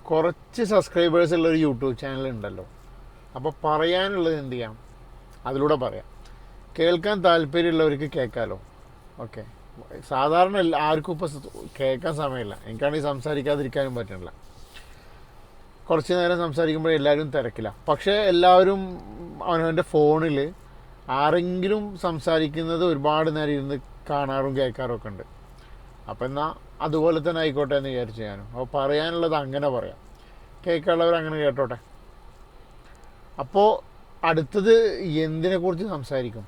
കുറച്ച് സബ്സ്ക്രൈബേഴ്സ് ഉള്ള ഒരു യൂട്യൂബ് ചാനൽ ഉണ്ടല്ലോ, അപ്പോൾ പറയാനുള്ളത് എന്ത് ചെയ്യാം, അതിലൂടെ പറയാം. കേൾക്കാൻ താല്പര്യമുള്ളവർക്ക് കേൾക്കാമല്ലോ. ഓക്കെ, സാധാരണ ആർക്കും ഇപ്പോൾ കേൾക്കാൻ സമയമില്ല. എനിക്കാണെങ്കിൽ സംസാരിക്കാതിരിക്കാനും പറ്റണില്ല. കുറച്ച് നേരം സംസാരിക്കുമ്പോൾ എല്ലാവരും തിരക്കില്ല. പക്ഷേ എല്ലാവരും അവനവൻ്റെ ഫോണിൽ ആരെങ്കിലും സംസാരിക്കുന്നത് ഒരുപാട് നേരം ഇരുന്ന് കാണാറും കേൾക്കാറും ഒക്കെ ഉണ്ട്. അപ്പം എന്നാൽ അതുപോലെ തന്നെ ആയിക്കോട്ടെ എന്ന് വിചാരിച്ചു ഞാനും. അപ്പോൾ പറയാനുള്ളത് അങ്ങനെ പറയാം, കേൾക്കാനുള്ളവർ അങ്ങനെ കേട്ടോട്ടെ. അപ്പോൾ അടുത്തത് എന്തിനെക്കുറിച്ച് സംസാരിക്കും?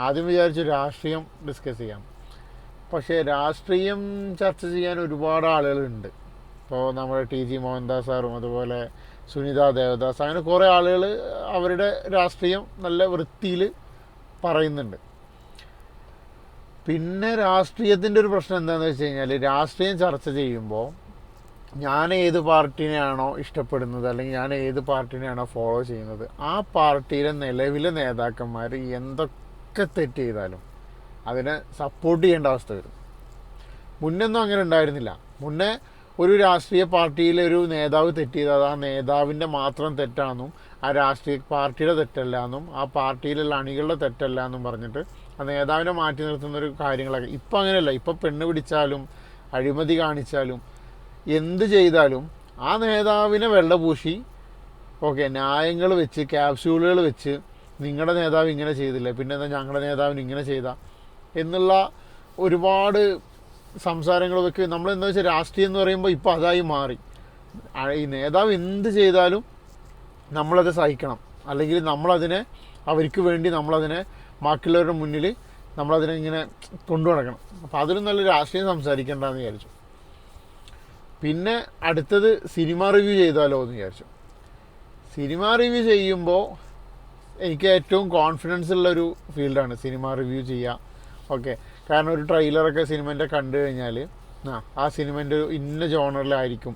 ആദ്യം വിചാരിച്ചു രാഷ്ട്രീയം ഡിസ്കസ് ചെയ്യാം. പക്ഷേ രാഷ്ട്രീയം ചർച്ച ചെയ്യാൻ ഒരുപാട് ആളുകളുണ്ട്. ഇപ്പോൾ നമ്മുടെ ടി ജി മോഹൻദാസ് സാറും അതുപോലെ സുനിത ദേവദാസ്, അങ്ങനെ കുറേ ആളുകൾ അവരുടെ രാഷ്ട്രീയം നല്ല വൃത്തിയിൽ പറയുന്നുണ്ട്. പിന്നെ രാഷ്ട്രീയത്തിൻ്റെ ഒരു പ്രശ്നം എന്താണെന്ന് വെച്ച് കഴിഞ്ഞാൽ, രാഷ്ട്രീയം ചർച്ച ചെയ്യുമ്പോൾ ഞാൻ ഏത് പാർട്ടിനെയാണോ ഇഷ്ടപ്പെടുന്നത് അല്ലെങ്കിൽ ഞാൻ ഏത് പാർട്ടിനെയാണോ ഫോളോ ചെയ്യുന്നത്, ആ പാർട്ടിയിലെ നിലവിലെ നേതാക്കന്മാർ എന്തൊക്കെ തെറ്റ് ചെയ്താലും അതിനെ സപ്പോർട്ട് ചെയ്യേണ്ട അവസ്ഥ വരും. മുന്നൊന്നും അങ്ങനെ ഉണ്ടായിരുന്നില്ല. മുന്നേ ഒരു രാഷ്ട്രീയ പാർട്ടിയിലെ ഒരു നേതാവ് തെറ്റ് ചെയ്താൽ ആ നേതാവിൻ്റെ മാത്രം തെറ്റാണെന്നും ആ രാഷ്ട്രീയ പാർട്ടിയുടെ തെറ്റല്ല എന്നും ആ പാർട്ടിയിലുള്ള അണികളുടെ തെറ്റല്ല എന്നും പറഞ്ഞിട്ട് ആ നേതാവിനെ മാറ്റി നിർത്തുന്നൊരു കാര്യങ്ങളൊക്കെ. ഇപ്പം അങ്ങനെയല്ല. ഇപ്പം പെണ്ണ് പിടിച്ചാലും അഴിമതി കാണിച്ചാലും എന്ത് ചെയ്താലും ആ നേതാവിനെ വെള്ളപൂശി ഓക്കെ ന്യായങ്ങൾ വെച്ച് ക്യാപ്സ്യൂളുകൾ വെച്ച് നിങ്ങളുടെ നേതാവ് ഇങ്ങനെ ചെയ്തില്ല, പിന്നെ എന്താ ഞങ്ങളുടെ നേതാവിന് ഇങ്ങനെ ചെയ്ത എന്നുള്ള ഒരുപാട് സംസാരങ്ങളൊക്കെ. നമ്മളെന്താ വെച്ചാൽ രാഷ്ട്രീയം എന്ന് പറയുമ്പോൾ ഇപ്പോൾ അതായി മാറി. ഈ നേതാവ് എന്ത് ചെയ്താലും നമ്മളത് സഹിക്കണം, അല്ലെങ്കിൽ നമ്മളതിനെ അവർക്ക് വേണ്ടി നമ്മളതിനെ ബാക്കിയുള്ളവരുടെ മുന്നിൽ നമ്മളതിനെ ഇങ്ങനെ കൊണ്ടു നടക്കണം. അപ്പോൾ അതിലും നല്ല രാഷ്ട്രീയം സംസാരിക്കേണ്ടെന്ന് വിചാരിച്ചു. പിന്നെ അടുത്തത് സിനിമ റിവ്യൂ ചെയ്താലോ എന്ന് വിചാരിച്ചു. സിനിമ റിവ്യൂ ചെയ്യുമ്പോൾ എനിക്ക് ഏറ്റവും കോൺഫിഡൻസ് ഉള്ളൊരു ഫീൽഡാണ് സിനിമ റിവ്യൂ ചെയ്യുക. ഓക്കെ, കാരണം ഒരു ട്രെയിലറൊക്കെ സിനിമേൻ്റെ കണ്ടു കഴിഞ്ഞാൽ ആ സിനിമേൻ്റെ ഒരു ഇന്ന ജോണറിലായിരിക്കും,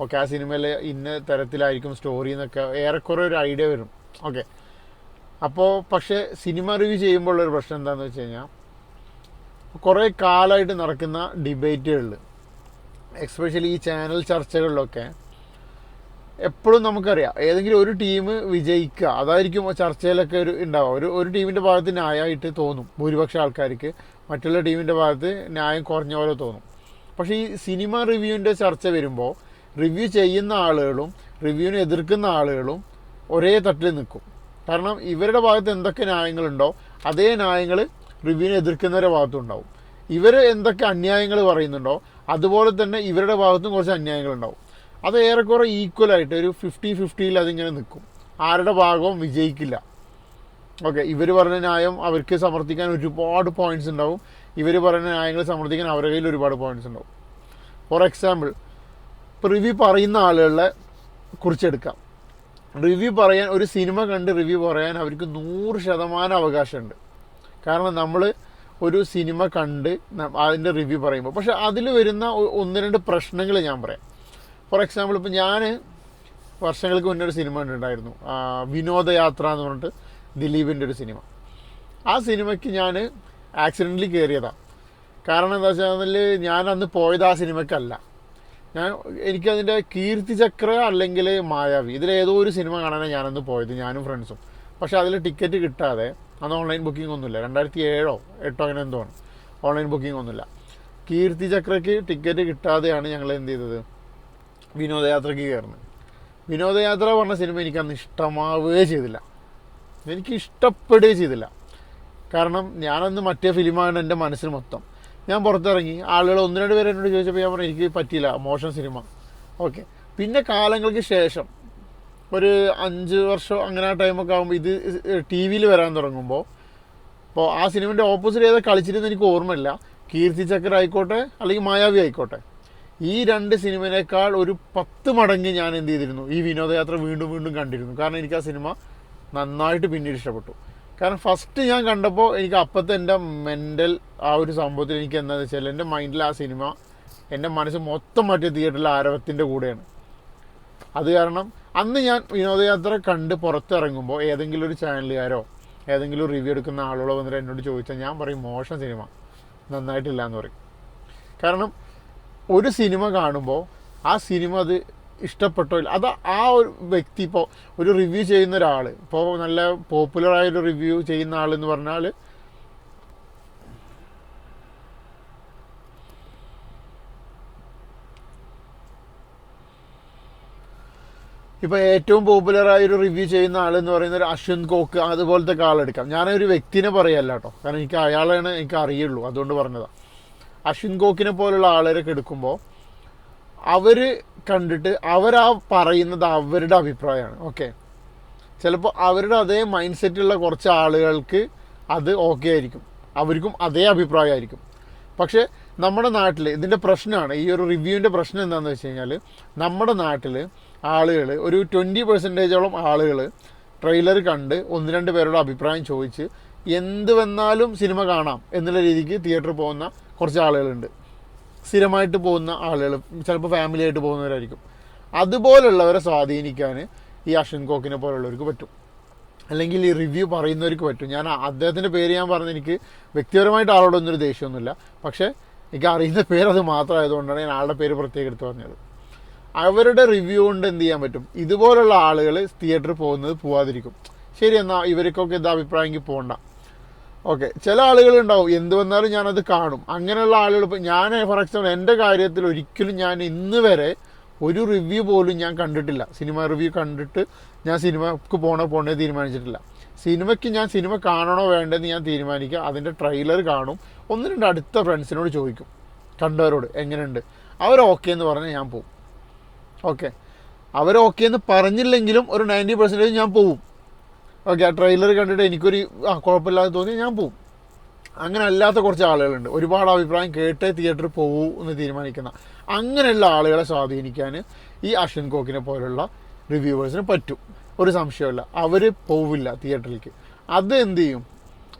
ഓക്കെ ആ സിനിമയിൽ ഇന്ന തരത്തിലായിരിക്കും സ്റ്റോറി എന്നൊക്കെ ഏറെക്കുറെ ഒരു ഐഡിയ വരും. ഓക്കെ, അപ്പോൾ പക്ഷേ സിനിമ റിവ്യൂ ചെയ്യുമ്പോഴുള്ളൊരു പ്രശ്നം എന്താണെന്ന് വെച്ച് കഴിഞ്ഞാൽ, കുറേ കാലമായിട്ട് നടക്കുന്ന ഡിബേറ്റുകളിൽ എക്സ്പെഷ്യലി ഈ ചാനൽ ചർച്ചകളിലൊക്കെ എപ്പോഴും നമുക്കറിയാം ഏതെങ്കിലും ഒരു ടീം വിജയിക്കുക, അതായിരിക്കും ചർച്ചയിലൊക്കെ ഉണ്ടാവുക. ഒരു ടീമിൻ്റെ ഭാഗത്ത് ന്യായമായിട്ട് തോന്നും ഭൂരിപക്ഷം ആൾക്കാർക്ക്, മറ്റുള്ള ടീമിൻ്റെ ഭാഗത്ത് ന്യായം കുറഞ്ഞ പോലെ തോന്നും. പക്ഷേ ഈ സിനിമ റിവ്യൂവിൻ്റെ ചർച്ച വരുമ്പോൾ റിവ്യൂ ചെയ്യുന്ന ആളുകളും റിവ്യൂവിനെ എതിർക്കുന്ന ആളുകളും ഒരേ തട്ടിൽ നിൽക്കും. കാരണം ഇവരുടെ ഭാഗത്ത് എന്തൊക്കെ ന്യായങ്ങളുണ്ടോ അതേ ന്യായങ്ങൾ റിവ്യൂവിനെ എതിർക്കുന്നവരുടെ ഭാഗത്തും ഉണ്ടാവും. ഇവർ എന്തൊക്കെ അന്യായങ്ങൾ പറയുന്നുണ്ടോ അതുപോലെ തന്നെ ഇവരുടെ ഭാഗത്തും കുറച്ച് അന്യായങ്ങളുണ്ടാവും. അത് ഏറെക്കുറെ ഈക്വലായിട്ട് ഒരു 50-50 അതിങ്ങനെ നിൽക്കും. ആരുടെ ഭാഗവും വിജയിക്കില്ല. ഓക്കെ, ഇവർ പറഞ്ഞ ന്യായം അവർക്ക് സമർത്ഥിക്കാൻ ഒരുപാട് പോയിന്റ്സ് ഉണ്ടാവും, ഇവർ പറയുന്ന ന്യായങ്ങൾ സമർത്ഥിക്കാൻ അവരുടെ കയ്യിൽ ഒരുപാട് പോയിന്റ്സ് ഉണ്ടാവും. ഫോർ എക്സാമ്പിൾ, ഇപ്പോൾ റിവ്യൂ പറയുന്ന ആളുകളെ കുറിച്ചെടുക്കാം. റിവ്യൂ പറയാൻ, ഒരു സിനിമ കണ്ട് റിവ്യൂ പറയാൻ അവർക്ക് 100% അവകാശമുണ്ട്. കാരണം നമ്മൾ ഒരു സിനിമ കണ്ട് അതിൻ്റെ റിവ്യൂ പറയുമ്പോൾ, പക്ഷെ അതിൽ വരുന്ന 1-2 പ്രശ്നങ്ങൾ ഞാൻ പറയാം. ഫോർ എക്സാമ്പിൾ, ഇപ്പോൾ ഞാൻ വർഷങ്ങൾക്ക് മുന്നേ ഒരു സിനിമ കണ്ടിട്ടുണ്ടായിരുന്നു, വിനോദയാത്ര എന്ന് പറഞ്ഞിട്ട് ദിലീപിൻ്റെ ഒരു സിനിമ. ആ സിനിമയ്ക്ക് ഞാൻ ആക്സിഡൻ്റലി കയറിയതാണ്. കാരണം എന്താ വെച്ചാൽ ഞാൻ അന്ന് പോയത് ആ സിനിമയ്ക്കല്ല. എനിക്കതിൻ്റെ കീർത്തിചക്ര അല്ലെങ്കിൽ മായാവി, ഇതിലേതോ ഒരു സിനിമ കാണാനാണ് ഞാനന്ന് പോയത്, ഞാനും ഫ്രണ്ട്സും. പക്ഷേ അതിൽ ടിക്കറ്റ് കിട്ടാതെ, അന്ന് ഓൺലൈൻ ബുക്കിംഗ് ഒന്നുമില്ല, 2007-08 അങ്ങനെ എന്തോ ആണ്, ഓൺലൈൻ ബുക്കിംഗ് ഒന്നുമില്ല. കീർത്തിചക്രയ്ക്ക് ടിക്കറ്റ് കിട്ടാതെയാണ് ഞങ്ങൾ എന്ത് ചെയ്തത്, വിനോദയാത്രയ്ക്ക് കയറുന്നത്. വിനോദയാത്ര പറഞ്ഞ സിനിമ എനിക്കന്ന് ഇഷ്ടമാവുകയേ ചെയ്തില്ല, എനിക്ക് ഇഷ്ടപ്പെടുകയും ചെയ്തില്ല. കാരണം ഞാനന്ന് മറ്റേ ഫിലിമാണ് എൻ്റെ മനസ്സിൽ മൊത്തം. ഞാൻ പുറത്തിറങ്ങി, ആളുകൾ 1-2 പേര് എന്നോട് ചോദിച്ചപ്പോൾ ഞാൻ പറഞ്ഞു എനിക്ക് പറ്റിയില്ല, മോശം സിനിമ. ഓക്കെ, പിന്നെ കാലങ്ങൾക്ക് ശേഷം ഒരു 5 വർഷം അങ്ങനെ ആ ടൈമൊക്കെ ആകുമ്പോൾ ഇത് ടി വിയിൽ വരാൻ തുടങ്ങുമ്പോൾ, അപ്പോൾ ആ സിനിമൻ്റെ ഓപ്പോസിറ്റ് ഏതാ കളിച്ചിരുന്ന എനിക്ക് ഓർമ്മയില്ല, കീർത്തിചക്ര ആയിക്കോട്ടെ അല്ലെങ്കിൽ മായാവി ആയിക്കോട്ടെ, ഈ 2 സിനിമയേക്കാൾ ഒരു 10 മടങ്ങ് ഞാൻ എന്ത് ചെയ്തിരുന്നു, ഈ വിനോദയാത്ര വീണ്ടും വീണ്ടും കണ്ടിരുന്നു. കാരണം എനിക്ക് ആ സിനിമ നന്നായിട്ട് പിന്നീട് ഇഷ്ടപ്പെട്ടു. കാരണം ഫസ്റ്റ് ഞാൻ കണ്ടപ്പോൾ എനിക്ക് അപ്പോഴത്തെ എൻ്റെ മെൻ്റൽ ആ ഒരു സംഭവത്തിൽ എനിക്ക് എന്താണെന്ന് വെച്ചാൽ എൻ്റെ മൈൻഡിൽ ആ സിനിമ, എൻ്റെ മനസ്സ് മൊത്തം മറ്റേ തിയേറ്ററിൽ ആരവത്തിൻ്റെ കൂടെയാണ്. അത് കാരണം അന്ന് ഞാൻ വിനോദയാത്ര കണ്ട് പുറത്തിറങ്ങുമ്പോൾ ഏതെങ്കിലും ഒരു ചാനലുകാരോ ഏതെങ്കിലും റിവ്യൂ എടുക്കുന്ന ആളുകളോ വന്നിട്ട് എന്നോട് ചോദിച്ചാൽ ഞാൻ പറയും മോശം സിനിമ, നന്നായിട്ടില്ല എന്ന് പറയും. കാരണം ഒരു സിനിമ കാണുമ്പോൾ ആ സിനിമ അത് ഇഷ്ടപ്പെട്ടോ ഇല്ല, അത് ആ ഒരു വ്യക്തി ഇപ്പോൾ ഒരു റിവ്യൂ ചെയ്യുന്ന ഒരാൾ, ഇപ്പോൾ നല്ല പോപ്പുലറായൊരു റിവ്യൂ ചെയ്യുന്ന ആളെന്ന് പറഞ്ഞാൽ ഇപ്പോൾ ഏറ്റവും പോപ്പുലറായൊരു റിവ്യൂ ചെയ്യുന്ന ആളെന്ന് പറയുന്ന ഒരു അശ്വന്ത് കോക്ക് അതുപോലത്തെ ആളെടുക്കാം. ഞാനൊരു വ്യക്തിനെ പറയല്ല കേട്ടോ, കാരണം എനിക്ക് അയാളാണ് എനിക്ക് അറിയുള്ളൂ, അതുകൊണ്ട് പറഞ്ഞതാണ്. അശ്വിൻ കോക്കിനെ പോലുള്ള ആളുകളൊക്കെ എടുക്കുമ്പോൾ അവർ കണ്ടിട്ട് അവരാ പറയുന്നത് അവരുടെ അഭിപ്രായമാണ്. ഓക്കെ, ചിലപ്പോൾ അവരുടെ അതേ മൈൻഡ് സെറ്റുള്ള കുറച്ച് ആളുകൾക്ക് അത് ഓക്കെ ആയിരിക്കും, അവർക്കും അതേ അഭിപ്രായമായിരിക്കും. പക്ഷേ നമ്മുടെ നാട്ടിൽ ഇതിൻ്റെ പ്രശ്നമാണ്, ഈ ഒരു റിവ്യൂവിൻ്റെ പ്രശ്നം എന്താണെന്ന് വെച്ച് കഴിഞ്ഞാൽ, നമ്മുടെ നാട്ടിൽ ആളുകൾ ഒരു 20% ആളുകൾ ട്രെയിലർ കണ്ട് 1-2 പേരുടെ അഭിപ്രായം ചോദിച്ച് എന്ത് വന്നാലും സിനിമ കാണാം എന്നുള്ള രീതിക്ക് തിയേറ്ററിൽ പോകുന്ന കുറച്ച് ആളുകളുണ്ട്. സ്ഥിരമായിട്ട് പോകുന്ന ആളുകൾ, ചിലപ്പോൾ ഫാമിലി ആയിട്ട് പോകുന്നവരായിരിക്കും. അതുപോലുള്ളവരെ സ്വാധീനിക്കാൻ ഈ അശ്വിൻ കോക്കിനെ പോലുള്ളവർക്ക് പറ്റും, അല്ലെങ്കിൽ ഈ റിവ്യൂ പറയുന്നവർക്ക് പറ്റും. ഞാൻ അദ്ദേഹത്തിൻ്റെ പേര് ഞാൻ പറഞ്ഞ് എനിക്ക് വ്യക്തിപരമായിട്ട് ആളോടൊന്നൊരു ദേഷ്യമൊന്നുമില്ല, പക്ഷേ എനിക്ക് അറിയുന്ന പേര് അത് മാത്രമായതുകൊണ്ടാണ് ഞാൻ ആളുടെ പേര് പ്രത്യേകം എടുത്ത് പറഞ്ഞത്. അവരുടെ റിവ്യൂ കൊണ്ട് എന്ത് ചെയ്യാൻ പറ്റും, ഇതുപോലുള്ള ആളുകൾ തിയേറ്ററിൽ പോകുന്നത് പോവാതിരിക്കും. ശരി, എന്നാൽ ഇവർക്കൊക്കെ ഇത് അഭിപ്രായമെങ്കിൽ പോകണ്ട. ഓക്കെ, ചില ആളുകളുണ്ടാവും എന്ത് വന്നാലും ഞാനത് കാണും, അങ്ങനെയുള്ള ആളുകൾ. ഇപ്പം ഞാൻ ഫോർ എക്സാമ്പിൾ എൻ്റെ കാര്യത്തിൽ ഒരിക്കലും ഞാൻ ഇന്ന് വരെ ഒരു റിവ്യൂ പോലും ഞാൻ കണ്ടിട്ടില്ല. സിനിമ റിവ്യൂ കണ്ടിട്ട് ഞാൻ സിനിമക്ക് പോകണേ തീരുമാനിച്ചിട്ടില്ല. സിനിമയ്ക്ക് ഞാൻ സിനിമ കാണണോ വേണ്ടെന്ന് ഞാൻ തീരുമാനിക്കുക, അതിൻ്റെ ട്രെയിലർ കാണും, 1-2 അടുത്ത ഫ്രണ്ട്സിനോട് ചോദിക്കും, കണ്ടവരോട് എങ്ങനെയുണ്ട്, അവർ ഓക്കെ എന്ന് പറഞ്ഞാൽ ഞാൻ പോവും. ഓക്കെ, അവർ ഓക്കെ എന്ന് പറഞ്ഞില്ലെങ്കിലും ഒരു 90% ഞാൻ പോവും. ഓക്കെ, ആ ട്രെയിലർ കണ്ടിട്ട് എനിക്കൊരു കുഴപ്പമില്ലാതെ തോന്നി ഞാൻ പോവും. അങ്ങനെ അല്ലാത്ത കുറച്ച് ആളുകളുണ്ട്, ഒരുപാട് അഭിപ്രായം കേട്ടേ തിയേറ്ററിൽ പോകൂ എന്ന് തീരുമാനിക്കുന്ന. അങ്ങനെയുള്ള ആളുകളെ സ്വാധീനിക്കാൻ ഈ അശ്വിൻ കോക്കിനെ പോലുള്ള റിവ്യൂവേഴ്സിന് പറ്റും, ഒരു സംശയമില്ല. അവർ പോവില്ല തിയേറ്ററിലേക്ക്. അത് എന്ത് ചെയ്യും,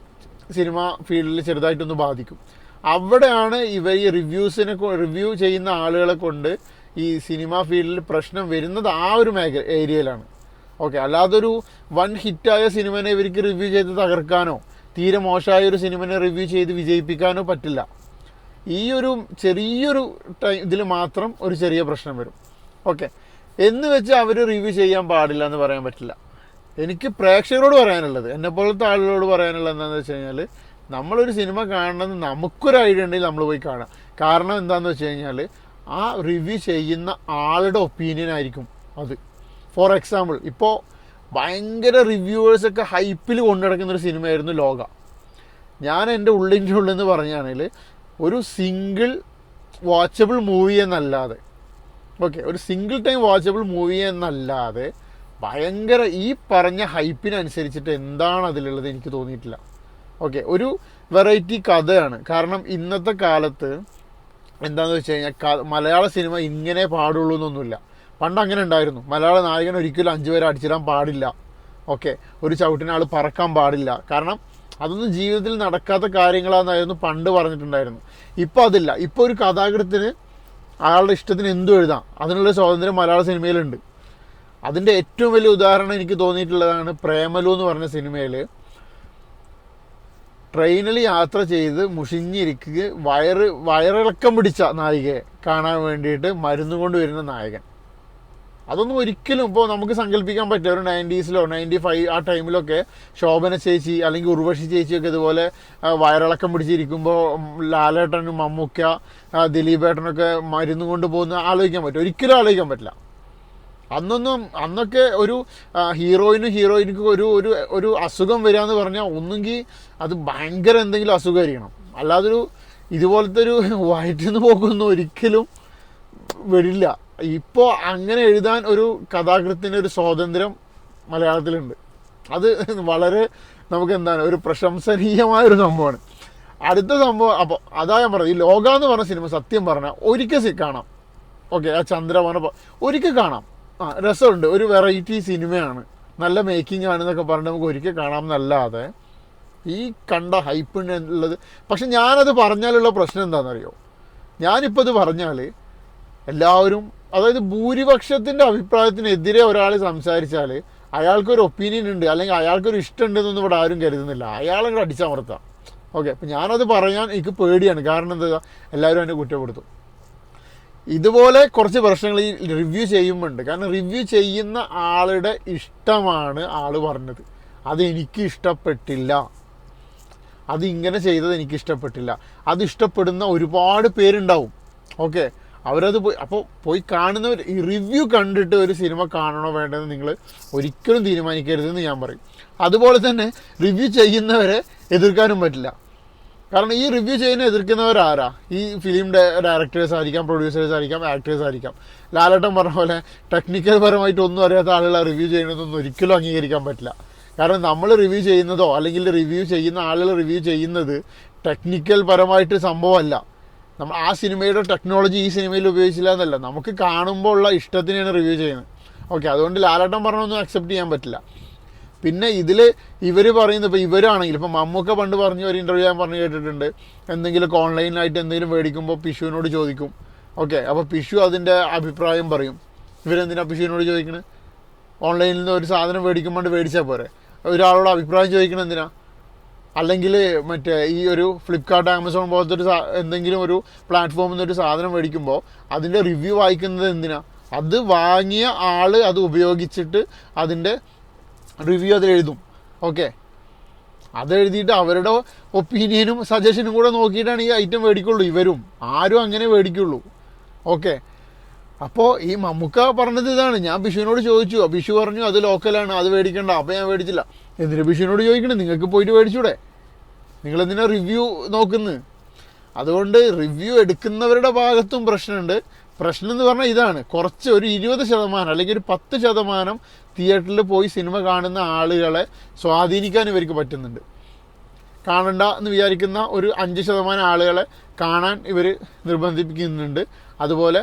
സിനിമ ഫീൽഡിൽ ചെറുതായിട്ടൊന്ന് ബാധിക്കും. അവിടെയാണ് ഇവർ ഈ റിവ്യൂ ചെയ്യുന്ന ആളുകളെ കൊണ്ട് ഈ സിനിമ ഫീൽഡിൽ പ്രശ്നം വരുന്നത്, ആ ഒരു ഏരിയയിലാണ്. ഓക്കെ, അല്ലാതൊരു വൺ ഹിറ്റായ സിനിമനെ ഇവർക്ക് റിവ്യൂ ചെയ്ത് തകർക്കാനോ തീരെ മോശമായ ഒരു സിനിമനെ റിവ്യൂ ചെയ്ത് വിജയിപ്പിക്കാനോ പറ്റില്ല. ഈ ഒരു ചെറിയൊരു ഇതിൽ മാത്രം ഒരു ചെറിയ പ്രശ്നം വരും. ഓക്കെ, എന്ന് വെച്ച് അവർ റിവ്യൂ ചെയ്യാൻ പാടില്ല എന്ന് പറയാൻ പറ്റില്ല. എനിക്ക് പ്രേക്ഷകരോട് പറയാനുള്ളത്, എന്നെപ്പോലത്തെ ആളുകളോട് പറയാനുള്ളത് എന്താണെന്ന് വെച്ച് കഴിഞ്ഞാൽ, നമ്മളൊരു സിനിമ കാണണമെന്ന് നമുക്കൊരു ഐഡിയ ഉണ്ടെങ്കിൽ നമ്മൾ പോയി കാണാം. കാരണം എന്താണെന്ന് വെച്ച് കഴിഞ്ഞാൽ, ആ റിവ്യൂ ചെയ്യുന്ന ആളുടെ ഒപ്പീനിയൻ ആയിരിക്കും അത്. ഫോർ എക്സാമ്പിൾ, ഇപ്പോൾ ഭയങ്കര റിവ്യൂവേഴ്സൊക്കെ ഹൈപ്പിൽ കൊണ്ടു നടക്കുന്നൊരു സിനിമയായിരുന്നു ലോക. ഞാൻ എൻ്റെ ഉള്ളിൻ്റെ ഉള്ളെന്ന് പറഞ്ഞാണെങ്കിൽ ഒരു സിംഗിൾ വാച്ചബിൾ മൂവി എന്നല്ലാതെ, ഓക്കെ, ഒരു സിംഗിൾ ടൈം വാച്ചബിൾ മൂവി എന്നല്ലാതെ ഭയങ്കര ഈ പറഞ്ഞ ഹൈപ്പിനനുസരിച്ചിട്ട് എന്താണ് അതിലുള്ളത് എനിക്ക് തോന്നിയിട്ടില്ല. ഓക്കെ, ഒരു വെറൈറ്റി കഥയാണ്. കാരണം ഇന്നത്തെ കാലത്ത് എന്താണെന്ന് വെച്ച് കഴിഞ്ഞാൽ, മലയാള സിനിമ ഇങ്ങനെ പാടുള്ളൂ എന്നൊന്നുമില്ല. പണ്ട് അങ്ങനെ ഉണ്ടായിരുന്നു. മലയാള നായകൻ ഒരിക്കലും 5 പേരെ അടിച്ചിടാൻ പാടില്ല. ഓക്കെ, ഒരു ചവിട്ടിനാൾ പറക്കാൻ പാടില്ല. കാരണം അതൊന്നും ജീവിതത്തിൽ നടക്കാത്ത കാര്യങ്ങളാണെന്നായിരുന്നു പണ്ട് പറഞ്ഞിട്ടുണ്ടായിരുന്നു. ഇപ്പോൾ അതില്ല. ഇപ്പോൾ ഒരു കഥാകൃത്തിന് അയാളുടെ ഇഷ്ടത്തിന് എന്തും എഴുതാം, അതിനുള്ള സ്വാതന്ത്ര്യം മലയാള സിനിമയിലുണ്ട്. അതിൻ്റെ ഏറ്റവും വലിയ ഉദാഹരണം എനിക്ക് തോന്നിയിട്ടുള്ളതാണ് പ്രേമലു എന്ന് പറഞ്ഞ സിനിമയിൽ ട്രെയിനിൽ യാത്ര ചെയ്ത് മുഷിഞ്ഞിരിക്കുക വയറിളക്കം പിടിച്ച നായികയെ കാണാൻ വേണ്ടിയിട്ട് മരുന്ന് കൊണ്ട് വരുന്ന നായകൻ. അതൊന്നും ഒരിക്കലും ഇപ്പോൾ നമുക്ക് സങ്കല്പിക്കാൻ പറ്റില്ല. ഒരു 90s 95 ആ ടൈമിലൊക്കെ ശോഭന ചേച്ചി അല്ലെങ്കിൽ ഉർവശി ചേച്ചിയൊക്കെ ഇതുപോലെ വയറിളക്കം പിടിച്ചിരിക്കുമ്പോൾ ലാലേട്ടനും മമ്മൂക്ക ദിലീപേട്ടനൊക്കെ മരുന്ന് കൊണ്ട് പോകുന്ന ആലോചിക്കാൻ പറ്റും? ഒരിക്കലും ആലോചിക്കാൻ പറ്റില്ല. അന്നൊക്കെ ഒരു ഹീറോയിനും ഒരു അസുഖം വരിക എന്ന് പറഞ്ഞാൽ ഒന്നുകിൽ അത് ഭയങ്കര എന്തെങ്കിലും അസുഖമായിരിക്കണം, അല്ലാതൊരു ഇതുപോലത്തെ ഒരു വയറ്റിൽ നിന്ന് പോകുന്ന ഒരിക്കലും വരില്ല. ഇപ്പോൾ അങ്ങനെ എഴുതാൻ ഒരു കഥാകൃത്തിന് ഒരു സ്വാതന്ത്ര്യം മലയാളത്തിലുണ്ട്. അത് വളരെ നമുക്ക് എന്താണ് ഒരു പ്രശംസനീയമായൊരു സംഭവമാണ്. അടുത്ത സംഭവം, അപ്പോൾ അതാ ഞാൻ പറഞ്ഞത്, ഈ ലോക എന്ന് പറഞ്ഞ സിനിമ സത്യം പറഞ്ഞാൽ ഒരിക്കൽ കാണാം. ഓക്കെ, ആ ചന്ദ്രമോഹൻ ഒരിക്കൽ കാണാം, രസമുണ്ട്, ഒരു വെറൈറ്റി സിനിമയാണ്, നല്ല മേക്കിംഗ് ആണെന്നൊക്കെ പറഞ്ഞ് നമുക്ക് ഒരിക്കൽ കാണാം എന്നല്ലാതെ ഈ കണ്ട ഹൈപ്പുള്ളത്. പക്ഷെ ഞാനത് പറഞ്ഞാലുള്ള പ്രശ്നം എന്താണെന്നറിയോ, ഞാനിപ്പോൾ ഇത് പറഞ്ഞാൽ എല്ലാവരും, അതായത് ഭൂരിപക്ഷത്തിൻ്റെ അഭിപ്രായത്തിനെതിരെ ഒരാൾ സംസാരിച്ചാൽ അയാൾക്കൊരു ഒപ്പീനിയൻ ഉണ്ട് അല്ലെങ്കിൽ അയാൾക്കൊരു ഇഷ്ടമുണ്ടെന്നൊന്നും ഇവിടെ ആരും കരുതുന്നില്ല, അയാളെ അടിച്ചമർത്താം. ഓക്കെ, അപ്പം ഞാനത് പറയാൻ എനിക്ക് പേടിയാണ്. കാരണം എന്താ, എല്ലാവരും എന്നെ കുറ്റപ്പെടുത്തും. ഇതുപോലെ കുറച്ച് പ്രശ്നങ്ങൾ ഈ റിവ്യൂ ചെയ്യുമ്പോണ്ട്. കാരണം റിവ്യൂ ചെയ്യുന്ന ആളുടെ ഇഷ്ടമാണ് ആൾ പറഞ്ഞത്, അതെനിക്ക് ഇഷ്ടപ്പെട്ടില്ല, അത് ഇങ്ങനെ ചെയ്തത് എനിക്ക് ഇഷ്ടപ്പെട്ടില്ല. അത് ഇഷ്ടപ്പെടുന്ന ഒരുപാട് പേരുണ്ടാവും. ഓക്കെ, അവരത് പോയി കാണുന്നവർ ഈ റിവ്യൂ കണ്ടിട്ട് ഒരു സിനിമ കാണണോ വേണ്ടതെന്ന് നിങ്ങൾ ഒരിക്കലും തീരുമാനിക്കരുതെന്ന് ഞാൻ പറയും. അതുപോലെ തന്നെ റിവ്യൂ ചെയ്യുന്നവരെ എതിർക്കാനും പറ്റില്ല. കാരണം ഈ റിവ്യൂ ചെയ്യുന്ന എതിർക്കുന്നവരാരാ? ഈ ഫിലിം ഡയറക്ടേഴ്സ് ആയിരിക്കാം, പ്രൊഡ്യൂസേഴ്സ് ആയിരിക്കാം, ആക്ടേഴ്സ് ആയിരിക്കാം. ലാലേട്ടൻ പറഞ്ഞ പോലെ ടെക്നിക്കൽ പരമായിട്ട് ഒന്നും അറിയാത്ത ആളുകളെ റിവ്യൂ ചെയ്യുന്നതൊന്നും ഒരിക്കലും അംഗീകരിക്കാൻ പറ്റില്ല. കാരണം നമ്മൾ റിവ്യൂ ചെയ്യുന്നതോ അല്ലെങ്കിൽ റിവ്യൂ ചെയ്യുന്ന ആളുകൾ റിവ്യൂ ചെയ്യുന്നത് ടെക്നിക്കൽ പരമായിട്ട് സംഭവമല്ല. നമ്മൾ ആ സിനിമയുടെ ടെക്നോളജി ഈ സിനിമയിൽ ഉപയോഗിച്ചില്ല എന്നല്ല, നമുക്ക് കാണുമ്പോൾ ഉള്ള ഇഷ്ടത്തിനാണ് റിവ്യൂ ചെയ്യുന്നത്. ഓക്കെ, അതുകൊണ്ട് ലാലേട്ടൻ പറഞ്ഞൊന്നും അക്സെപ്റ്റ് ചെയ്യാൻ പറ്റില്ല. പിന്നെ ഇതിൽ ഇവർ പറയുന്നത്, ഇപ്പോൾ ഇവരാണെങ്കിൽ ഇപ്പോൾ മമ്മൂക്ക പണ്ട് പറഞ്ഞ ഒരു ഇൻ്റർവ്യൂ ഞാൻ പറഞ്ഞു കേട്ടിട്ടുണ്ട്, എന്തെങ്കിലുമൊക്കെ ഓൺലൈനായിട്ട് എന്തെങ്കിലും മേടിക്കുമ്പോൾ പിഷുവിനോട് ചോദിക്കും. ഓക്കെ, അപ്പോൾ പിഷു അതിൻ്റെ അഭിപ്രായം പറയും. ഇവരെന്തിനാണ് പിഷുവിനോട് ചോദിക്കണത്? ഓൺലൈനിൽ നിന്ന് ഒരു സാധനം മേടിക്കുമ്പോൾ മേടിച്ചാൽ പോരെ, ഒരാളോട് അഭിപ്രായം ചോദിക്കണം എന്തിനാ? അല്ലെങ്കിൽ മറ്റേ ഈ ഒരു ഫ്ലിപ്കാർട്ട്, ആമസോൺ പോലത്തെ ഒരു എന്തെങ്കിലും ഒരു പ്ലാറ്റ്ഫോമിൽ നിന്ന് ഒരു സാധനം മേടിക്കുമ്പോൾ അതിൻ്റെ റിവ്യൂ വായിക്കുന്നത് എന്തിനാ? അത് വാങ്ങിയ ആൾ അത് ഉപയോഗിച്ചിട്ട് അതിൻ്റെ റിവ്യൂ അതിലെഴുതും. ഓക്കെ, അതെഴുതിയിട്ട് അവരുടെ ഒപ്പീനിയനും സജഷനും കൂടെ നോക്കിയിട്ടാണ് ഈ ഐറ്റം മേടിക്കുള്ളൂ. ഇവരും ആരും അങ്ങനെ മേടിക്കുള്ളൂ. ഓക്കെ, അപ്പോൾ ഈ മമ്മൂക്ക പറഞ്ഞത് ഇതാണ്. ഞാൻ ബിഷുവിനോട് ചോദിച്ചു, ബിഷു പറഞ്ഞു അത് ലോക്കലാണ്, അത് മേടിക്കണ്ട. അപ്പോൾ ഞാൻ മേടിച്ചില്ല. എന്തിനാ ബിഷുവിനോട് ചോദിക്കണേ? നിങ്ങൾക്ക് പോയിട്ട് മേടിച്ചൂടെ? നിങ്ങളെന്തിനാ റിവ്യൂ നോക്കുന്നത്? അതുകൊണ്ട് റിവ്യൂ എടുക്കുന്നവരുടെ ഭാഗത്തും പ്രശ്നമുണ്ട്. പ്രശ്നം എന്ന് പറഞ്ഞാൽ ഇതാണ്, കുറച്ച് ഒരു 20% അല്ലെങ്കിൽ ഒരു 10% തിയേറ്ററിൽ പോയി സിനിമ കാണുന്ന ആളുകളെ സ്വാധീനിക്കാൻ ഇവർക്ക് പറ്റുന്നുണ്ട്. കാണണ്ട എന്ന് വിചാരിക്കുന്ന ഒരു 5% ആളുകളെ കാണാൻ ഇവർ നിർബന്ധിപ്പിക്കുന്നുണ്ട്. അതുപോലെ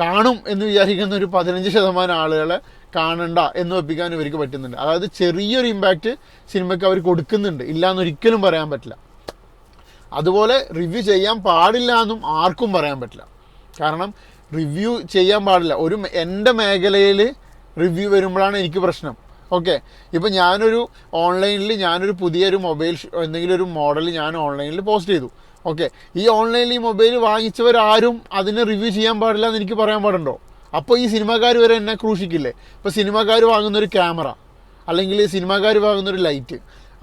കാണും എന്ന് വിചാരിക്കുന്ന ഒരു 15% ആളുകളെ കാണണ്ട എന്ന് വെപ്പിക്കാൻ ഇവർക്ക് പറ്റുന്നുണ്ട്. അതായത് ചെറിയൊരു ഇമ്പാക്റ്റ് സിനിമയ്ക്ക് അവർ കൊടുക്കുന്നുണ്ട്, ഇല്ലയെന്നൊരിക്കലും പറയാൻ പറ്റില്ല. അതുപോലെ റിവ്യൂ ചെയ്യാൻ പാടില്ല എന്നും ആർക്കും പറയാൻ പറ്റില്ല. കാരണം റിവ്യൂ ചെയ്യാൻ പാടില്ല. എൻ്റെ മേഖലയിൽ റിവ്യൂ വരുമ്പോഴാണ് എനിക്ക് പ്രശ്നം. ഓക്കെ, ഇപ്പോൾ ഞാനൊരു പുതിയൊരു മൊബൈൽ എന്തെങ്കിലും ഒരു മോഡൽ ഞാൻ ഓൺലൈനിൽ പോസ്റ്റ് ചെയ്തു. ഓക്കെ, ഈ ഓൺലൈനിൽ ഈ മൊബൈൽ വാങ്ങിച്ചവരാരും അതിനെ റിവ്യൂ ചെയ്യാൻ പാടില്ല എന്ന് എനിക്ക് പറയാൻ പാടുണ്ടോ? അപ്പോൾ ഈ സിനിമാക്കാർ വരെ എന്നെ ക്രൂശിക്കില്ലേ? ഇപ്പോൾ സിനിമാക്കാർ വാങ്ങുന്നൊരു ക്യാമറ അല്ലെങ്കിൽ സിനിമാക്കാർ വാങ്ങുന്നൊരു ലൈറ്റ്,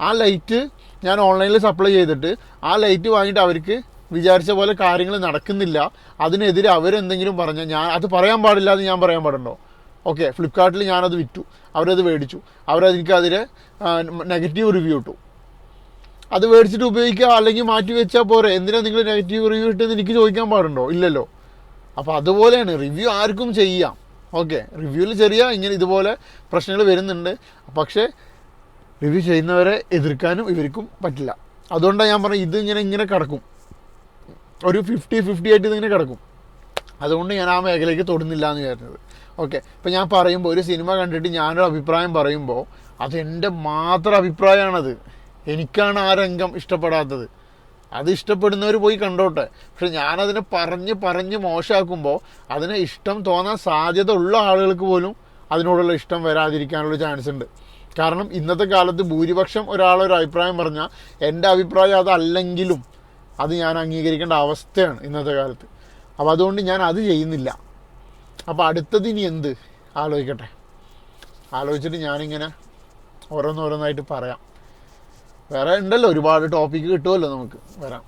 ആ ലൈറ്റ് ഞാൻ ഓൺലൈനിൽ സപ്ലൈ ചെയ്തിട്ട് ആ ലൈറ്റ് വാങ്ങിയിട്ട് അവർക്ക് വിചാരിച്ച പോലെ കാര്യങ്ങൾ നടക്കുന്നില്ല, അതിനെതിരെ അവരെന്തെങ്കിലും പറഞ്ഞാൽ ഞാൻ അത് പറയാൻ പാടില്ല എന്ന് ഞാൻ പറയാൻ പാടുണ്ടോ? ഓക്കെ, ഫ്ലിപ്കാർട്ടിൽ ഞാനത് വിറ്റു, അവരത് മേടിച്ചു, അവരെനിക്കതിന് നെഗറ്റീവ് റിവ്യൂ ഇട്ടു. അത് മേടിച്ചിട്ട് ഉപയോഗിക്കുക അല്ലെങ്കിൽ മാറ്റി വെച്ചാൽ പോരെ. എന്തിനാണ് നിങ്ങൾ നെഗറ്റീവ് റിവ്യൂ ഇട്ടെന്ന് എനിക്ക് ചോദിക്കാൻ പാടുണ്ടോ? ഇല്ലല്ലോ. അപ്പോൾ അതുപോലെയാണ് റിവ്യൂ ആർക്കും ചെയ്യാം. ഓക്കെ, റിവ്യൂവിൽ ഇതുപോലെ പ്രശ്നങ്ങൾ വരുന്നുണ്ട്. പക്ഷേ റിവ്യൂ ചെയ്യുന്നവരെ എതിർക്കാനും ഇവർക്കും പറ്റില്ല. അതുകൊണ്ടാണ് ഞാൻ പറഞ്ഞത് ഇങ്ങനെ കിടക്കും, ഒരു 50-50 ആയിട്ട് ഇതിങ്ങനെ കിടക്കും. അതുകൊണ്ട് ഞാൻ ആ മേഖലയ്ക്ക് തൊടുന്നില്ല എന്ന് വിചാരിച്ചത്. ഓക്കെ, ഇപ്പം ഞാൻ പറയുമ്പോൾ ഒരു സിനിമ കണ്ടിട്ട് ഞാനൊരു അഭിപ്രായം പറയുമ്പോൾ അതെൻ്റെ മാത്രം അഭിപ്രായമാണത്. എനിക്കാണ് ആ രംഗം ഇഷ്ടപ്പെടാത്തത്. അത് ഇഷ്ടപ്പെടുന്നവർ പോയി കണ്ടോട്ടെ. പക്ഷെ ഞാനതിനെ പറഞ്ഞ് മോശമാക്കുമ്പോൾ അതിനെ ഇഷ്ടം തോന്നാൻ സാധ്യത ഉള്ള ആളുകൾക്ക് പോലും അതിനോടുള്ള ഇഷ്ടം വരാതിരിക്കാനുള്ള ചാൻസ് ഉണ്ട്. കാരണം ഇന്നത്തെ കാലത്ത് ഭൂരിപക്ഷം ഒരാളൊരു അഭിപ്രായം പറഞ്ഞാൽ എൻ്റെ അഭിപ്രായം അതല്ലെങ്കിലും അത് ഞാൻ അംഗീകരിക്കേണ്ട അവസ്ഥയാണ് ഇന്നത്തെ കാലത്ത്. അപ്പോൾ അതുകൊണ്ട് ഞാൻ അത് ചെയ്യുന്നില്ല. അപ്പോൾ അടുത്തത് ഇനി എന്ത് ആലോചിച്ചിട്ട് ഞാനിങ്ങനെ ഓരോന്നോരോന്നായിട്ട് പറയാം. വേറെ ഉണ്ടല്ലോ, ഒരുപാട് ടോപ്പിക്ക് കിട്ടുമല്ലോ നമുക്ക്. വരാം.